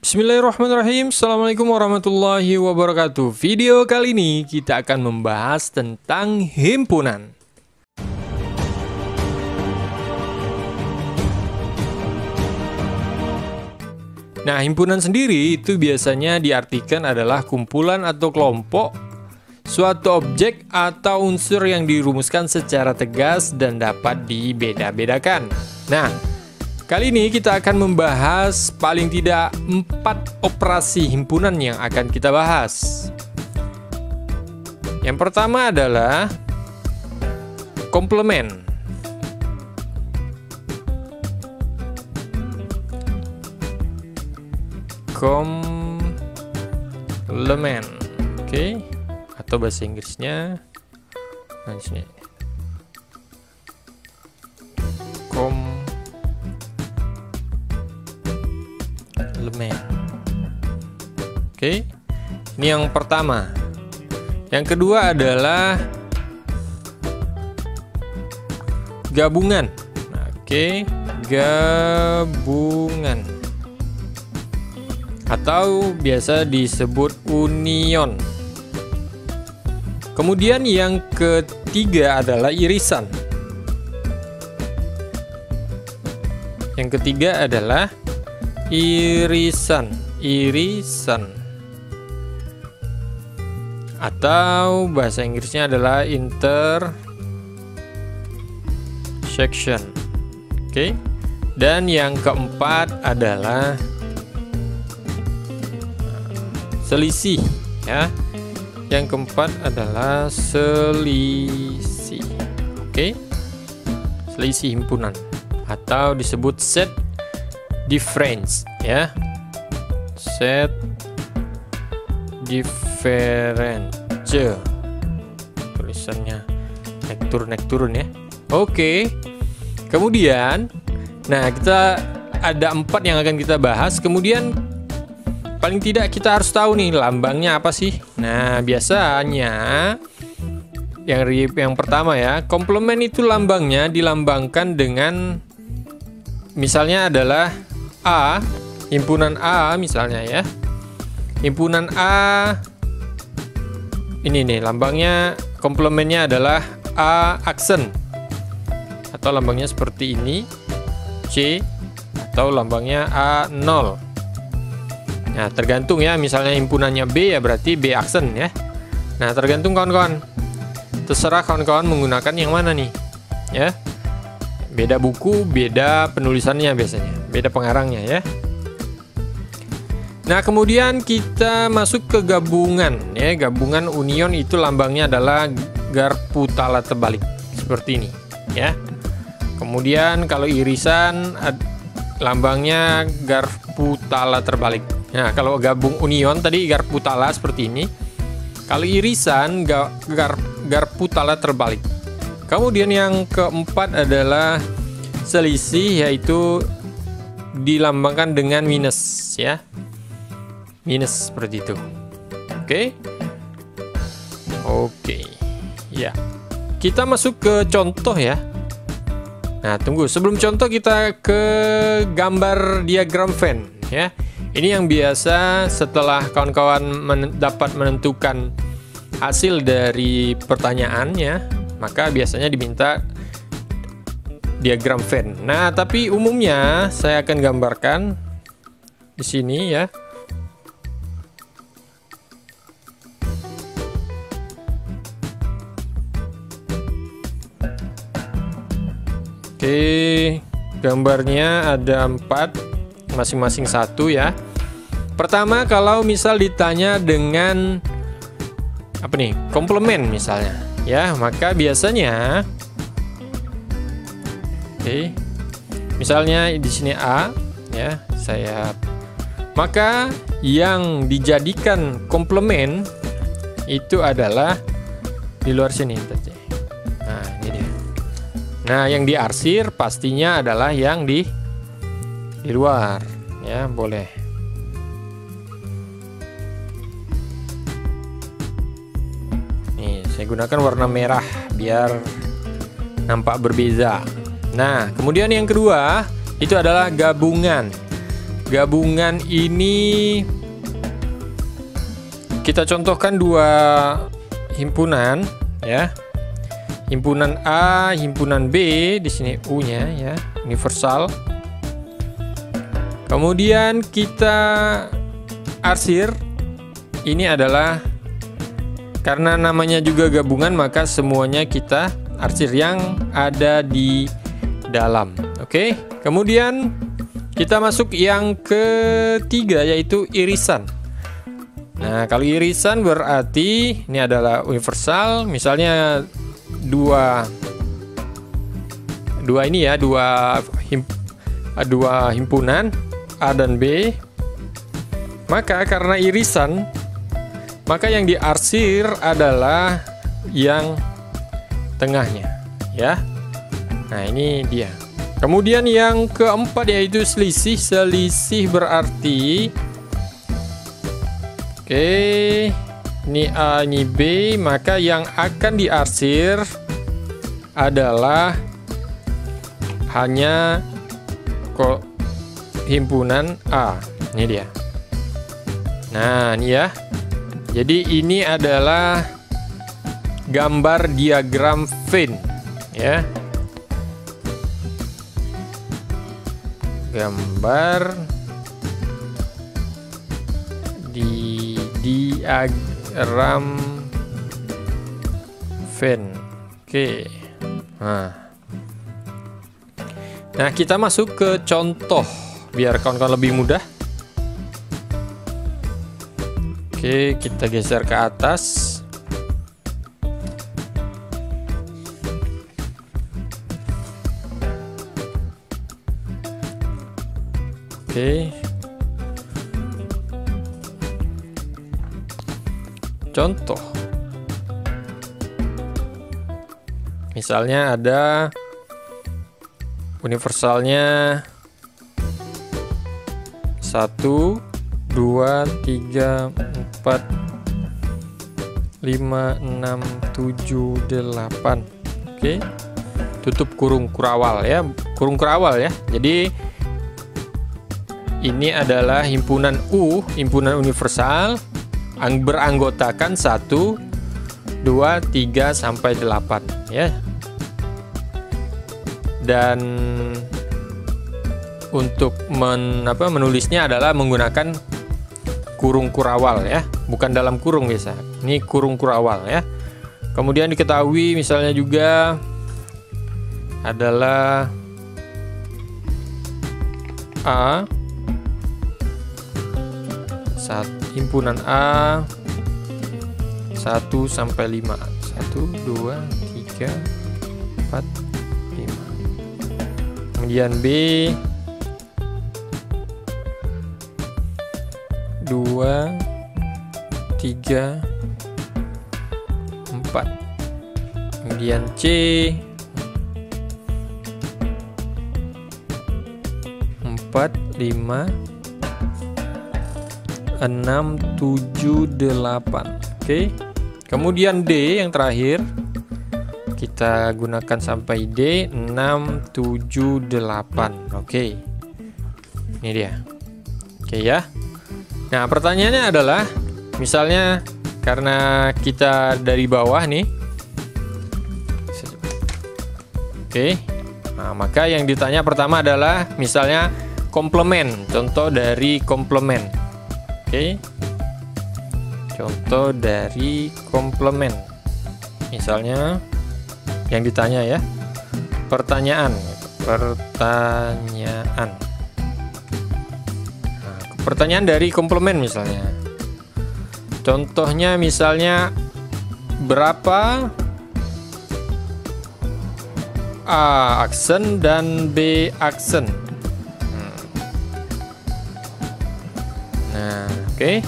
Bismillahirrahmanirrahim. Assalamualaikum warahmatullahi wabarakatuh. Video kali ini kita akan membahas tentang himpunan. Nah, himpunan sendiri itu biasanya diartikan adalah kumpulan atau kelompok suatu objek atau unsur yang dirumuskan secara tegas dan dapat dibeda-bedakan. Nah, kali ini kita akan membahas paling tidak 4 operasi himpunan yang akan kita bahas. Yang pertama adalah komplement. Komplement, oke, atau bahasa Inggrisnya, nah sini, komplement. Oke, ini yang pertama. Yang kedua adalah gabungan. Oke, gabungan. Atau biasa disebut union. Kemudian yang ketiga adalah irisan. Yang ketiga adalah irisan. Atau bahasa Inggrisnya adalah intersection. Oke. Dan yang keempat adalah selisih, ya. Yang keempat adalah selisih. Oke. Selisih himpunan atau disebut set difference, ya. Set difference. Tulisannya naik turun ya. Oke. Kemudian, nah kita ada 4 yang akan kita bahas. Kemudian paling tidak kita harus tahu nih lambangnya apa sih. Nah, biasanya yang pertama ya, komplement itu lambangnya dilambangkan dengan misalnya adalah A, himpunan A misalnya ya. Himpunan A ini nih lambangnya, komplementnya adalah A aksen. Atau lambangnya seperti ini, C, atau lambangnya A0. Nah, tergantung ya, misalnya himpunannya B ya berarti B aksen ya. Nah, tergantung kawan-kawan. Terserah kawan-kawan menggunakan yang mana nih. Ya. Beda buku, beda penulisannya biasanya, beda pengarangnya ya. Nah, kemudian kita masuk ke gabungan ya. Gabungan union itu lambangnya adalah garpu tala terbalik seperti ini ya. Kemudian kalau irisan lambangnya garpu tala terbalik. Nah, kalau gabung union tadi garpu tala seperti ini. Kalau irisan garpu tala terbalik. Kemudian yang keempat adalah selisih, yaitu dilambangkan dengan minus ya. Minus seperti itu. Oke. Ya. Kita masuk ke contoh ya. Nah, tunggu. Sebelum contoh kita ke gambar diagram Venn ya. Ini yang biasa setelah kawan-kawan dapat menentukan hasil dari pertanyaannya, maka biasanya diminta diagram Venn. Nah, tapi umumnya saya akan gambarkan di sini ya. Oke, gambarnya ada 4. Masing-masing 1 ya. Pertama, kalau misal ditanya dengan apa nih, komplement misalnya ya, maka biasanya misalnya di sini A ya, maka yang dijadikan komplement itu adalah di luar sini. Nah, ini dia. Nah, yang diarsir pastinya adalah yang di luar ya, boleh. Nih, saya gunakan warna merah biar nampak berbeda. Nah, kemudian yang kedua itu adalah gabungan. gabungan ini kita contohkan dua himpunan ya. Himpunan A, himpunan B, di sini U-nya ya, universal. Kemudian kita arsir. Ini adalah karena namanya juga gabungan, maka semuanya kita arsir yang ada di dalam. Oke. Kemudian kita masuk yang ketiga, yaitu irisan. Nah, kalau irisan berarti ini adalah universal. Misalnya dua ini ya, dua himpunan A dan B. Maka karena irisan, maka yang diarsir adalah yang tengahnya ya. Nah, ini dia. Kemudian yang keempat yaitu selisih. Selisih berarti ini A, ini B, maka yang akan diarsir adalah hanya himpunan A. Ini dia. Nah, ini ya. Jadi ini adalah gambar diagram Venn ya. Gambar di diagram Venn. Oke. Nah, kita masuk ke contoh biar kawan-kawan lebih mudah. Oke, kita geser ke atas. Oke. Contoh. Misalnya ada universalnya 1, 2, 3, 4, 5, 6, 7, 8. Oke. Tutup kurung kurawal ya. Kurung kurawal ya. Jadi ini adalah himpunan U, himpunan universal beranggotakan 1, 2, 3 sampai 8 ya. Dan untuk menulisnya adalah menggunakan kurung kurawal ya, bukan dalam kurung biasa. Ini kurung kurawal ya. Kemudian diketahui misalnya juga adalah A, himpunan A 1 sampai 5. 1, 2, 3, 4, 5. Kemudian B 2, 3, 4. Kemudian C 4, 5, 6, 7, 8. Oke. Kemudian D yang terakhir kita gunakan sampai D 6, 7, 8. Oke. Ini dia. Oke ya. Nah, pertanyaannya adalah misalnya karena kita dari bawah nih. Oke. Nah, maka yang ditanya pertama adalah misalnya komplement, contoh dari komplement. Oke. Contoh dari komplement. Misalnya yang ditanya ya. Pertanyaan. Nah, pertanyaan dari komplement misalnya. Contohnya misalnya berapa A aksen dan B aksen. Nah, oke.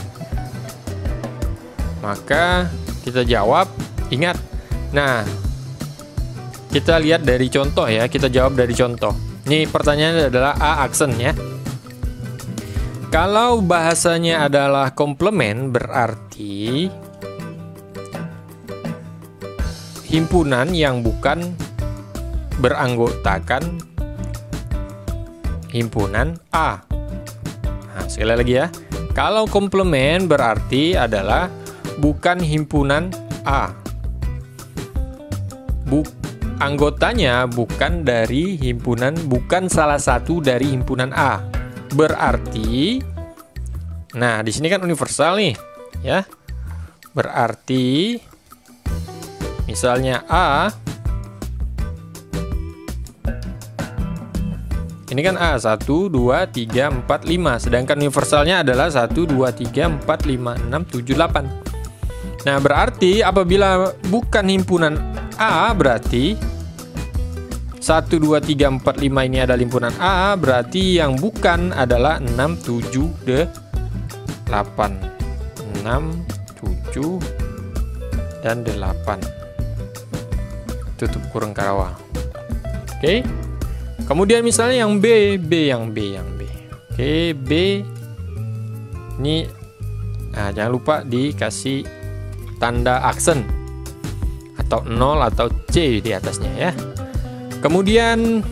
Maka kita jawab, ingat. Nah, kita lihat dari contoh ya, kita jawab dari contoh. Ini pertanyaannya adalah A aksen ya. Kalau bahasanya adalah komplement berarti himpunan yang bukan beranggotakan himpunan A. sekali lagi ya. Kalau komplement berarti adalah bukan himpunan A. Anggotanya bukan dari himpunan, bukan salah satu dari himpunan A. Berarti, nah di sini kan universal nih, ya. Berarti, misalnya A, ini kan A 1, 2, 3, 4, 5. Sedangkan universalnya adalah 1, 2, 3, 4, 5, 6, 7, 8. Nah berarti apabila bukan himpunan A, berarti 1, 2, 3, 4, 5 ini adalah himpunan A. Berarti yang bukan adalah 6, 7, 8. 6, 7, dan 8. Tutup kurung karawal. Oke. Kemudian misalnya yang B. Oke, B. Ini, nah jangan lupa dikasih tanda aksen atau 0 atau C di atasnya ya. Kemudian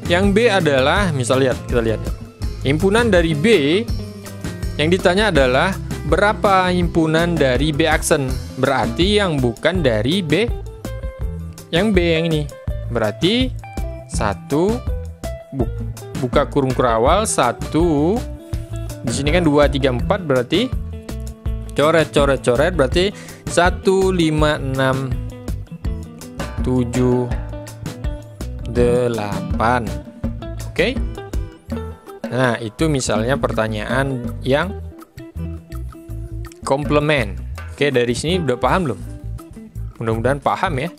yang B adalah, kita lihat himpunan dari B. Yang ditanya adalah berapa himpunan dari B aksen. Berarti yang bukan dari B, yang B yang ini. Berarti 1, buka kurung kurawal 1. Di sini kan 2, 3, 4, berarti coret berarti 1, 5, 6, 7, 8. Oke. Nah, itu misalnya pertanyaan yang komplement. Oke, dari sini udah paham belum? Mudah-mudahan paham ya.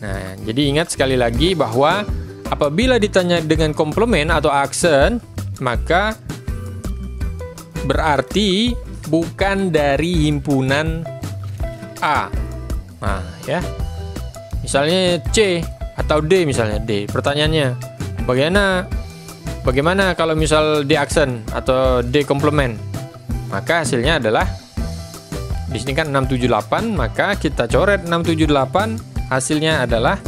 Nah, jadi ingat sekali lagi bahwa apabila ditanya dengan komplement atau aksen, maka berarti bukan dari himpunan A. Nah, ya. Misalnya C atau D misalnya D. Pertanyaannya, bagaimana kalau misal D aksen atau D komplement? Maka hasilnya adalah di sini kan 678, maka kita coret 678, hasilnya adalah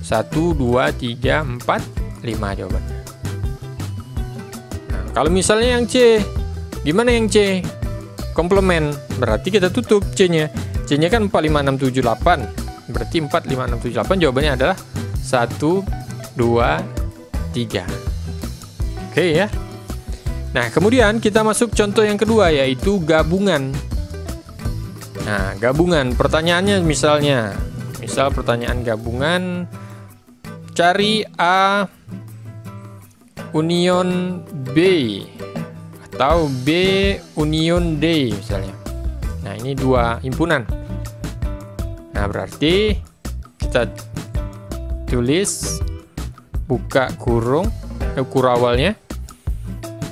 1, 2, 3, 4, 5 jawabannya. Nah, kalau misalnya yang C, gimana yang C? Komplement, berarti kita tutup C-nya. C-nya kan 4, 5, 6, 7, 8. Berarti 4, 5, 6, 7, 8 jawabannya adalah 1, 2, 3. Oke ya. Nah, kemudian kita masuk contoh yang kedua, yaitu gabungan. Nah, gabungan. Pertanyaannya misal pertanyaan gabungan, cari A union B atau B union D misalnya. Nah, ini dua himpunan. Nah, berarti kita tulis, buka kurung kurawalnya.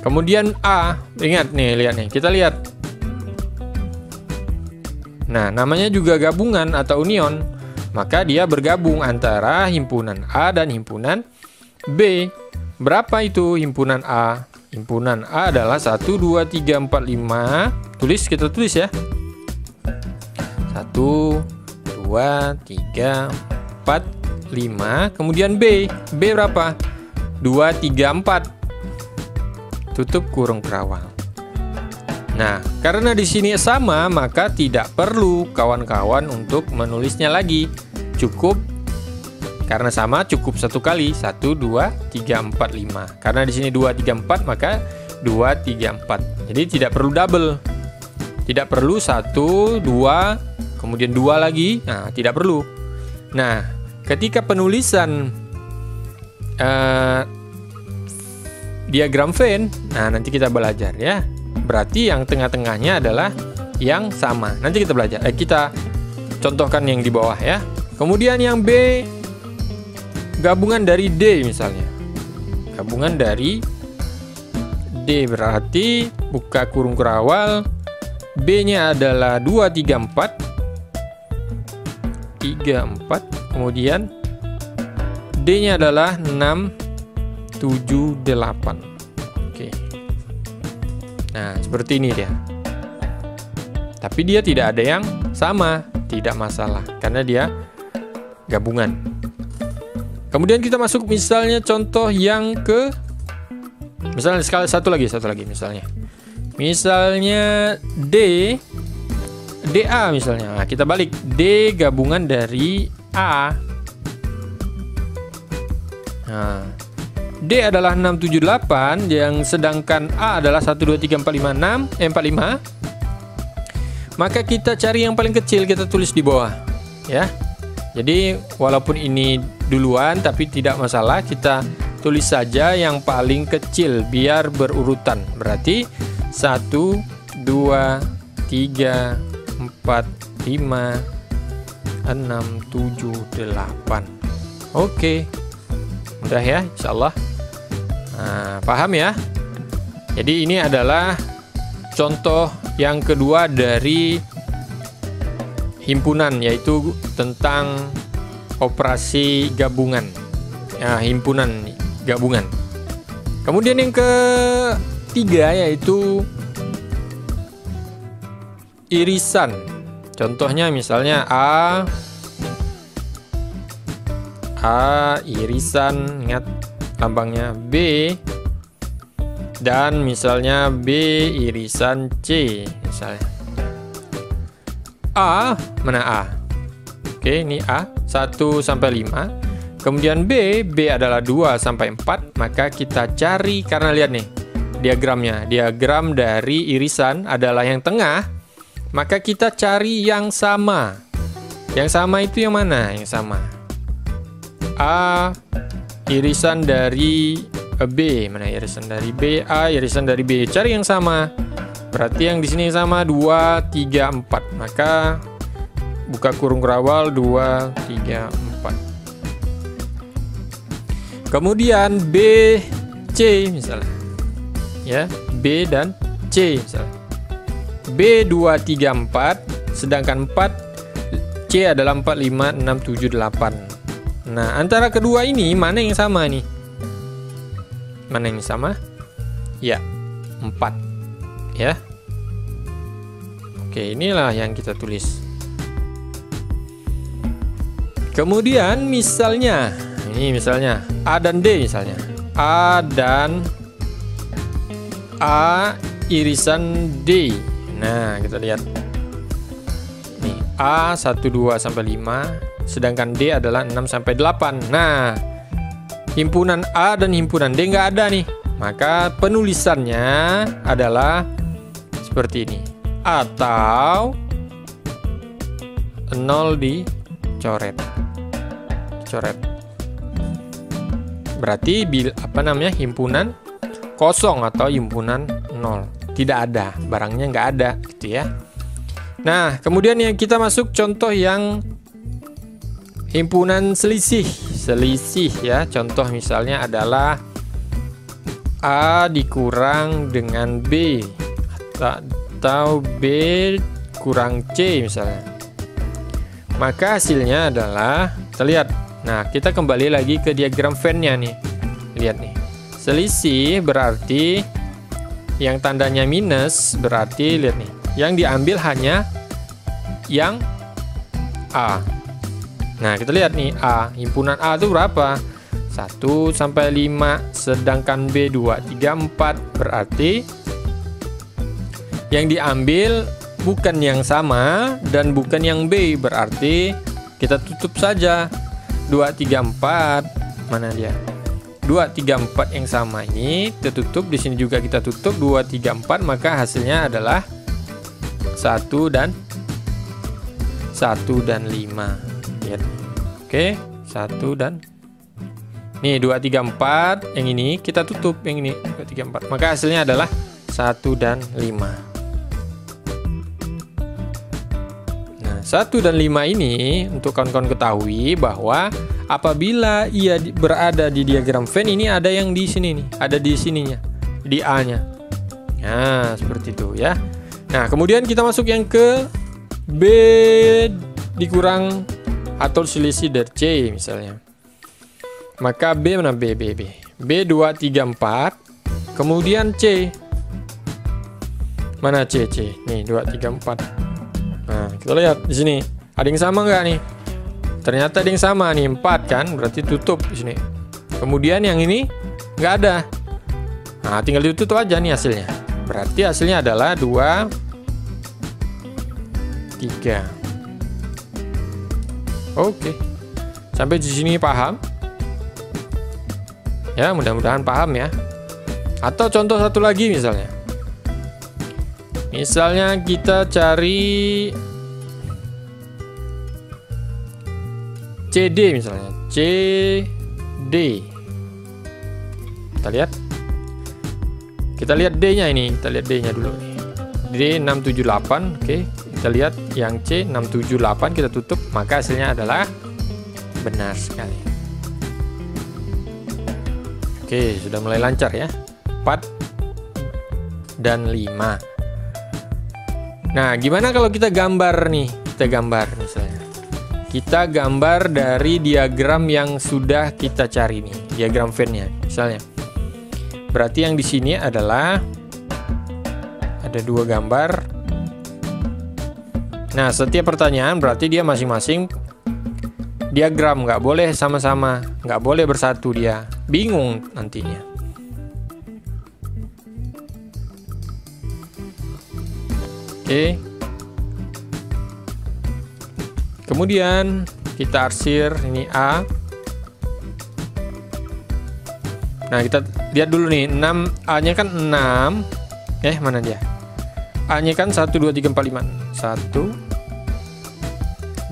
Kemudian A, ingat nih, lihat nih, kita lihat. Nah, namanya juga gabungan atau union, maka dia bergabung antara himpunan A dan himpunan B. Berapa itu himpunan A? Himpunan A adalah 1, 2, 3, 4, 5. Kita tulis ya. 1, 2, 3, 4, 5. Kemudian B. B berapa? 2, 3, 4. Tutup kurung kerawang. Nah, karena di sini sama, maka tidak perlu kawan-kawan untuk menulisnya lagi. Cukup, karena sama cukup satu kali. 1, 2, 3, 4, 5. Karena di sini 2, 3, 4, maka 2, 3, 4. Jadi tidak perlu double. Tidak perlu 1, 2, kemudian 2 lagi. Nah, tidak perlu. Nah, ketika penulisan diagram Venn, nah nanti kita belajar ya. Berarti yang tengah-tengahnya adalah yang sama. Nanti kita belajar. Kita contohkan yang di bawah ya. Kemudian yang B, gabungan dari D misalnya. Gabungan dari D berarti buka kurung kurawal. B-nya adalah 2, 3, 4. 3, 4. Kemudian D-nya adalah 6, 7, 8. Oke. Nah, seperti ini dia. Tapi dia tidak ada yang sama, tidak masalah karena dia gabungan. Kemudian kita masuk misalnya contoh yang Misalnya sekali satu lagi misalnya. Misalnya DA misalnya. Nah, kita balik D gabungan dari A. Nah, D adalah 678 yang sedangkan A adalah 1 2 3 4 5 6 45. Maka kita cari yang paling kecil, kita tulis di bawah ya. Jadi walaupun ini duluan tapi tidak masalah, kita tulis saja yang paling kecil biar berurutan. Berarti 1 2 3 4 5 6 7 8. Oke. Mudah ya, insyaallah. Nah, paham ya? Jadi ini adalah contoh yang kedua dari himpunan, yaitu tentang operasi gabungan. Ya, himpunan gabungan. Kemudian yang ketiga yaitu irisan. Contohnya misalnya A irisan, ingat lambangnya B, dan misalnya B irisan C misalnya. A, mana A? Oke, ini A 1 sampai 5. Kemudian B adalah 2 sampai 4. Maka kita cari, karena lihat nih diagramnya. Diagram dari irisan adalah yang tengah. Maka kita cari yang sama. Yang sama itu yang mana? Yang sama. A irisan dari B. Mana irisan dari B? A irisan dari B. Cari yang sama. Berarti yang di sini sama 2 3 4. Maka buka kurung kerawal 2 3 4. Kemudian B C misalnya. Ya, B dan C misalnya. B 2 3 4, sedangkan 4 C adalah 4 5 6 7 8. Nah, antara kedua ini mana yang sama nih? Mana yang sama? Ya, 4. Ya. Oke, inilah yang kita tulis. Kemudian misalnya, ini misalnya A dan D misalnya. A dan A irisan D. Nah, kita lihat. Nih, A 1 2 sampai 5, sedangkan D adalah 6 sampai 8. Nah, himpunan A dan himpunan D nggak ada nih. Maka penulisannya adalah seperti ini. Atau 0 dicoret. Berarti himpunan kosong atau himpunan 0. Tidak ada, barangnya nggak ada gitu ya. Nah, kemudian yang kita masuk contoh yang himpunan selisih ya. Contoh misalnya adalah A dikurang dengan B atau B kurang C misalnya. Maka hasilnya adalah, kita lihat. Nah, kita kembali lagi ke diagram Venn-nya nih. Lihat nih. Selisih berarti yang tandanya minus, berarti lihat nih. Yang diambil hanya yang A. Nah, kita lihat nih A. Himpunan A itu berapa? 1 sampai 5, sedangkan B 2 3 4. Berarti yang diambil bukan yang sama dan bukan yang B. Berarti kita tutup saja 2 3 4. Mana dia? 2 3 4 yang sama ini tertutup. Di sini juga kita tutup 2 3 4. Maka hasilnya adalah 1 dan 5. Lihat. Oke, 1 dan nih 2 3 4. Yang ini kita tutup, yang ini 2 3 4. Maka hasilnya adalah 1 dan 5. 1 dan 5 ini untuk kawan-kawan ketahui bahwa apabila ia berada di diagram Venn ini ada yang di sini nih, ada di sininya, di A-nya. Nah, seperti itu ya. Nah, kemudian kita masuk yang ke B dikurang atau selisih dari C misalnya. Maka B mana B 2 3 4. Kemudian C. Mana C? Nih 2 3 4. Nah, kita lihat di sini. Ada yang sama nggak nih? Ternyata ada yang sama nih, 4 kan? Berarti tutup di sini. Kemudian yang ini nggak ada. Nah, tinggal ditutup aja nih hasilnya. Berarti hasilnya adalah 2, 3. Oke. Sampai di sini paham? Ya, mudah-mudahan paham ya. Atau contoh satu lagi misalnya. Misalnya kita cari CD misalnya. CD. Kita lihat D-nya ini. Kita lihat D-nya dulu nih. D 678. Oke. Kita lihat yang C 678, kita tutup, maka hasilnya adalah benar sekali. Oke, sudah mulai lancar ya. 4 dan 5. Nah, gimana kalau kita gambar nih? Kita gambar misalnya. Kita gambar dari diagram yang sudah kita cari nih, diagram Venn-nya misalnya. Berarti yang di sini adalah ada 2 gambar. Nah, setiap pertanyaan berarti dia masing-masing diagram, nggak boleh sama-sama, nggak boleh bersatu, dia bingung nantinya. Oke. Kemudian kita arsir ini A. Nah, kita lihat dulu nih, 6, A-nya kan 6. Mana dia? A-nya kan 1, 2, 3, 4, 5. 1,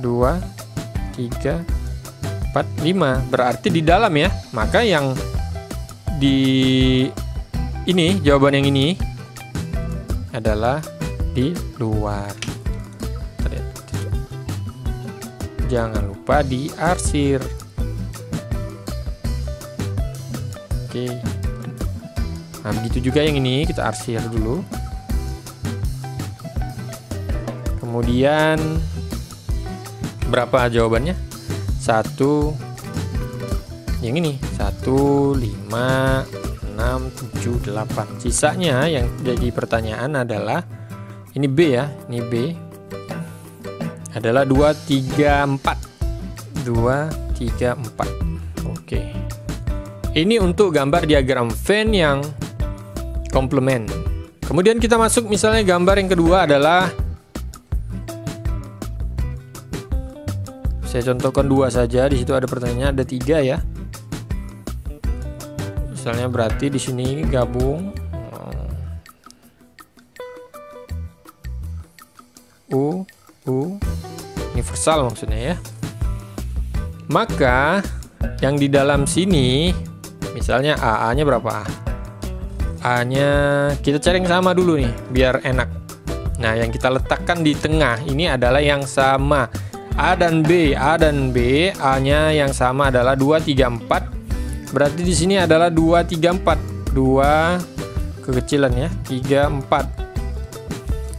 2, 3, 4, 5. Berarti di dalam ya. Maka yang di ini, jawaban yang ini adalah di luar. Jangan lupa diarsir. Oke. Nah, begitu juga yang ini, kita arsir dulu. Kemudian berapa jawabannya? 1, yang ini 1, 5, 6, 7, 8. Sisanya yang jadi pertanyaan adalah ini B ya, ini B adalah 2, 3, 4. 2, 3, 4. Oke. Ini untuk gambar diagram Venn yang komplement. Kemudian kita masuk misalnya gambar yang kedua adalah, saya contohkan 2 saja. Di situ ada pertanyaan, ada 3 ya. Misalnya berarti di sini gabung U universal maksudnya ya. Maka yang di dalam sini misalnya A-nya berapa? A-nya kita cari yang sama dulu nih biar enak. Nah, yang kita letakkan di tengah ini adalah yang sama. A dan B, A-nya yang sama adalah 2, 3, 4. Berarti di sini adalah 2, 3, 4. 2 kekecilan ya, 3, 4.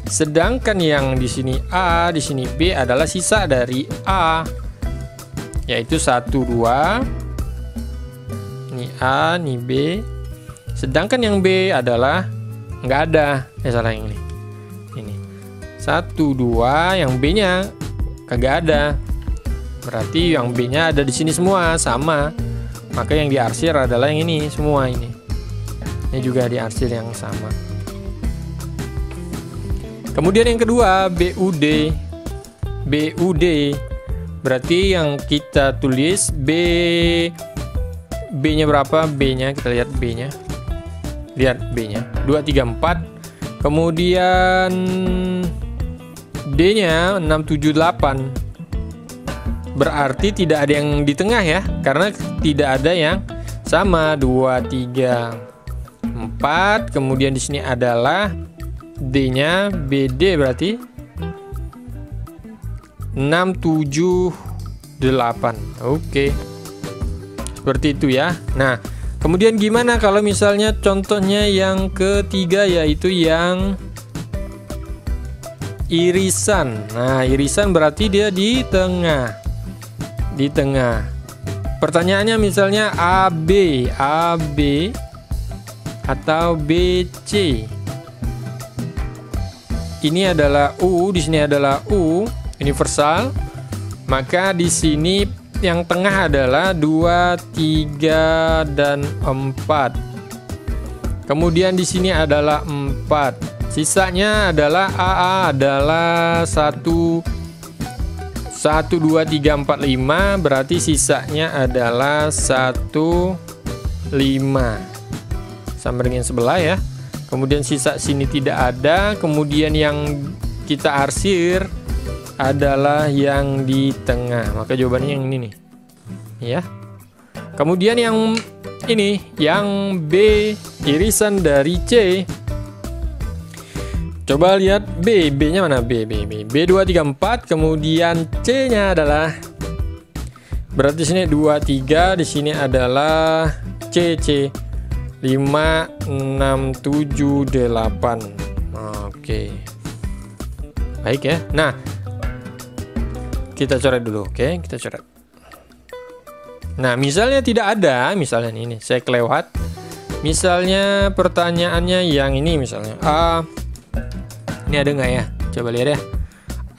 Sedangkan yang di sini A, di sini B adalah sisa dari A, yaitu 1, 2. Ini A, ini B. Sedangkan yang B adalah nggak ada. Salah yang ini. Ini 1, 2, yang B-nya kagak ada. Berarti yang B-nya ada di sini semua sama. Maka yang diarsir adalah yang ini semua ini. Ini juga diarsir yang sama. Kemudian yang kedua BUD. Berarti yang kita tulis B-nya berapa? B-nya kita lihat B-nya. Lihat B-nya 2, 3, 4. Kemudian D-nya 6, 7, 8. Berarti tidak ada yang di tengah ya, karena tidak ada yang sama. 2, 3, 4. Kemudian di sini adalah D-nya BD, berarti 6, 7, 8. Oke. Seperti itu ya. Nah, kemudian gimana kalau misalnya contohnya yang ketiga, yaitu yang irisan. Nah, irisan berarti dia di tengah. Di tengah. Pertanyaannya misalnya AB atau BC. Ini adalah U, di sini adalah U universal. Maka di sini yang tengah adalah 2, 3, dan 4. Kemudian di sini adalah 4. Sisanya adalah AA adalah 1 2 3 4 5, berarti sisanya adalah 1 5. Sama dengan sebelah ya. Kemudian sisa sini tidak ada. Kemudian yang kita arsir adalah yang di tengah. Maka jawabannya yang ini nih. Ya. Kemudian yang ini, yang B, irisan dari C. Coba lihat B, B-nya mana? B 2 3 4, kemudian C-nya adalah, berarti sini 2 3, di sini adalah C 5 6 7 8. Oke. Baik ya. Nah, kita coret dulu, oke? Kita coret. Nah, misalnya tidak ada, misalnya ini saya kelewat. Misalnya pertanyaannya yang ini misalnya A. Ini ada nggak ya? Coba lihat ya.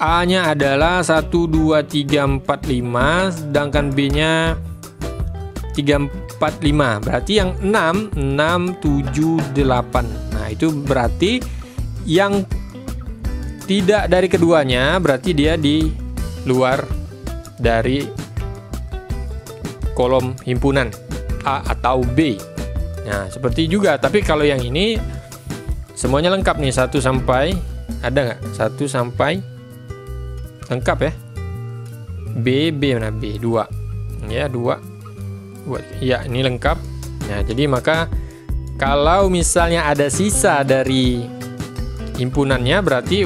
A-nya adalah 1 2 3 4 5, sedangkan B-nya 3 4 5. Berarti yang 6 7 8. Nah, itu berarti yang tidak dari keduanya, berarti dia di luar dari kolom himpunan A atau B. Nah, seperti juga. Tapi kalau yang ini semuanya lengkap nih, 1 sampai, ada nggak? 1 sampai lengkap ya. B mana? B 2 ya, 2 ya, ini lengkap. Nah, jadi maka kalau misalnya ada sisa dari himpunannya, berarti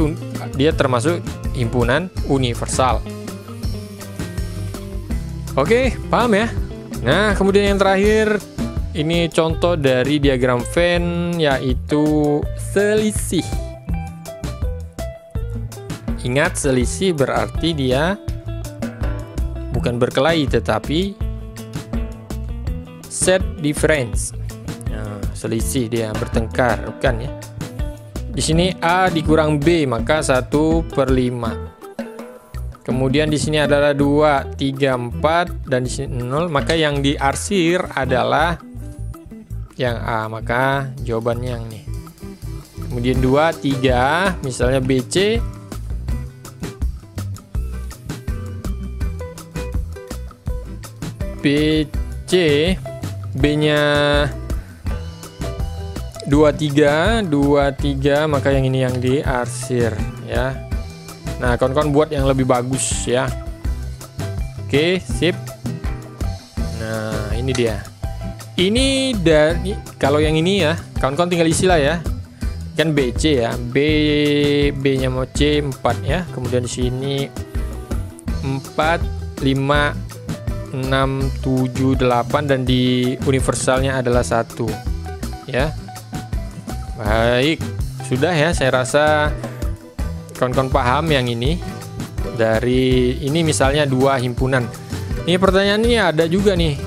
dia termasuk himpunan universal. Oke, paham ya? Nah, kemudian yang terakhir, ini contoh dari diagram Venn, yaitu selisih. Ingat, selisih berarti dia bukan berkelahi, tetapi set difference. Nah, selisih dia bertengkar, bukan ya? Di sini A dikurang B, maka 1/5. Kemudian di sini adalah 2 3 4 dan di sini 0, maka yang diarsir adalah yang A, maka jawabannya yang ini. Kemudian 2 3, misalnya BC. BC, B-nya 2 3, maka yang ini yang diarsir ya. Nah, kawan-kawan buat yang lebih bagus ya. Oke, sip. Nah, ini dia. Ini dari, kalau yang ini ya, kawan-kawan tinggal isi lah ya. Kan BC ya. B-nya mau C 4 ya. Kemudian di sini 4 5 6 7 8 dan di universalnya adalah 1 ya. Baik, sudah ya, saya rasa kawan-kawan paham yang ini. Dari ini misalnya 2 himpunan. Ini pertanyaannya ada juga nih.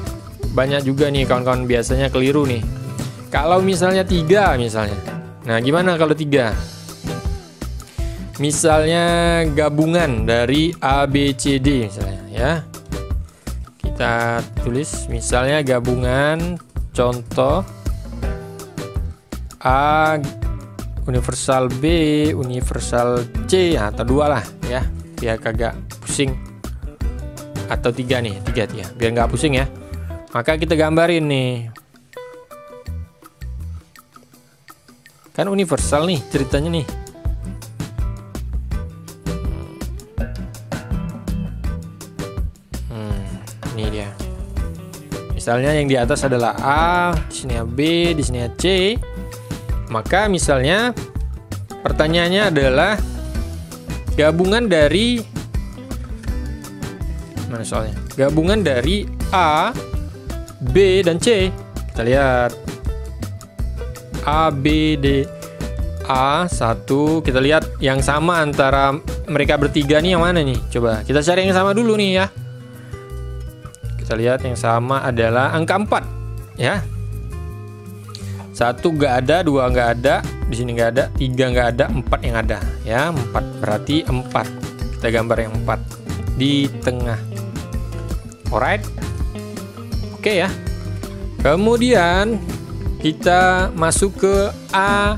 Banyak juga nih kawan-kawan biasanya keliru nih. Kalau misalnya 3 misalnya. Nah, gimana kalau 3? Misalnya gabungan dari A, B, C, D misalnya ya. Kita tulis misalnya gabungan contoh A universal B, universal C, atau 2 lah ya, biar kagak pusing. Atau 3 nih, 3 biar nggak pusing ya. Maka kita gambarin nih. Kan universal nih ceritanya nih. Ini dia. Misalnya yang di atas adalah A, di sini B, di sini C. Maka misalnya pertanyaannya adalah gabungan dari, mana soalnya? Gabungan dari A, B, dan C. Kita lihat A, B, D, A 1. Kita lihat yang sama antara mereka bertiga nih yang mana nih? Coba kita cari yang sama dulu nih ya. Kita lihat yang sama adalah angka 4 ya. 1 nggak ada, 2 nggak ada, di sini nggak ada, 3 nggak ada, 4 yang ada ya. 4 berarti 4. Kita gambar yang 4 di tengah. Alright. Oke ya. Kemudian kita masuk ke A,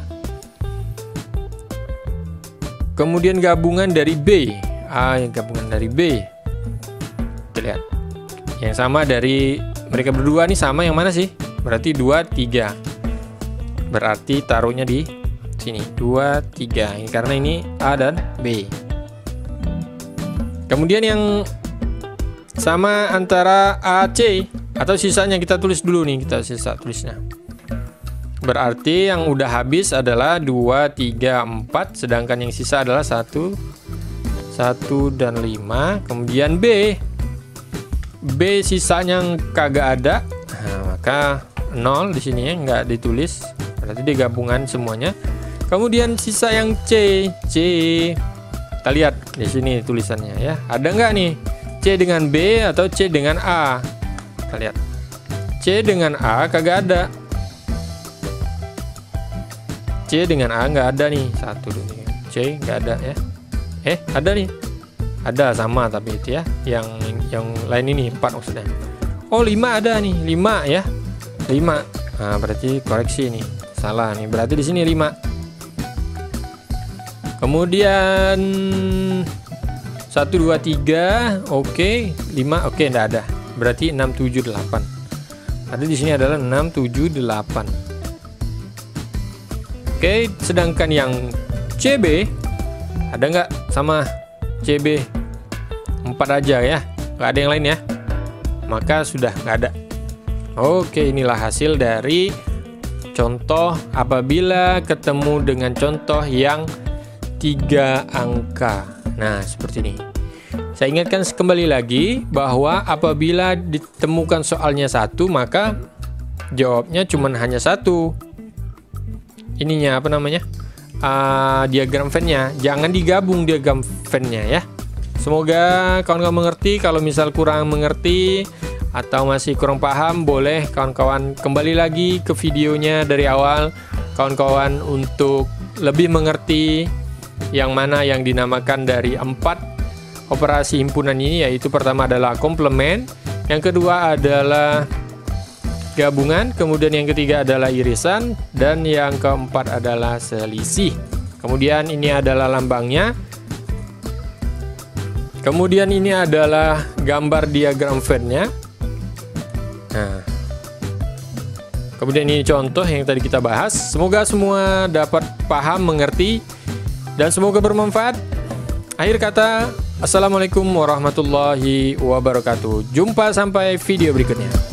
kemudian gabungan dari B. A yang gabungan dari B. Kita lihat. Yang sama dari mereka berdua nih sama yang mana sih? Berarti 2, 3. Berarti taruhnya di sini 2, 3. Ini karena ini A dan B. Kemudian yang sama antara A, C atau sisanya kita tulis dulu nih, kita sisa tulisnya. Berarti yang udah habis adalah 2, 3, 4, sedangkan yang sisa adalah 1 dan 5. Kemudian B sisanya yang kagak ada. Nah, maka 0 di sini ya, nggak ditulis. Berarti dia gabungan semuanya. Kemudian sisa yang C. Kita lihat di sini tulisannya ya. Ada nggak nih C dengan B atau C dengan A? Kita lihat. C dengan A kagak ada. C dengan A nggak ada nih. 1, 2, 3. C nggak ada ya. Ada nih. Ada sama tapi itu ya. Yang lain ini 4 maksudnya. Oh 5 ada nih. 5 ya. 5. Nah, berarti koreksi nih. Salah nih. Berarti di sini 5. Kemudian 1, 2, 3. Oke. 5. Oke, enggak ada. Berarti 6, 7, 8. Ada di sini adalah 6, 7, 8. Oke, sedangkan yang CB ada nggak sama CB? 4 aja ya. Nggak ada yang lain ya. Maka sudah nggak ada. Oke, inilah hasil dari contoh apabila ketemu dengan contoh yang 3 angka. Nah, seperti ini. Saya ingatkan kembali lagi bahwa apabila ditemukan soalnya 1, maka jawabnya cuma hanya 1. Ininya apa namanya? Diagram Venn-nya. Jangan digabung diagram Venn-nya ya. Semoga kawan-kawan mengerti. Kalau misal kurang mengerti atau masih kurang paham, boleh kawan-kawan kembali lagi ke videonya dari awal. Kawan-kawan untuk lebih mengerti yang mana yang dinamakan dari 4 operasi himpunan ini, yaitu pertama adalah komplement, yang kedua adalah gabungan, kemudian yang ketiga adalah irisan, dan yang keempat adalah selisih. Kemudian ini adalah lambangnya. Kemudian ini adalah gambar diagram Venn-nya. Nah, kemudian ini contoh yang tadi kita bahas. Semoga semua dapat paham, mengerti, dan semoga bermanfaat. Akhir kata, assalamualaikum warahmatullahi wabarakatuh. Jumpa sampai video berikutnya.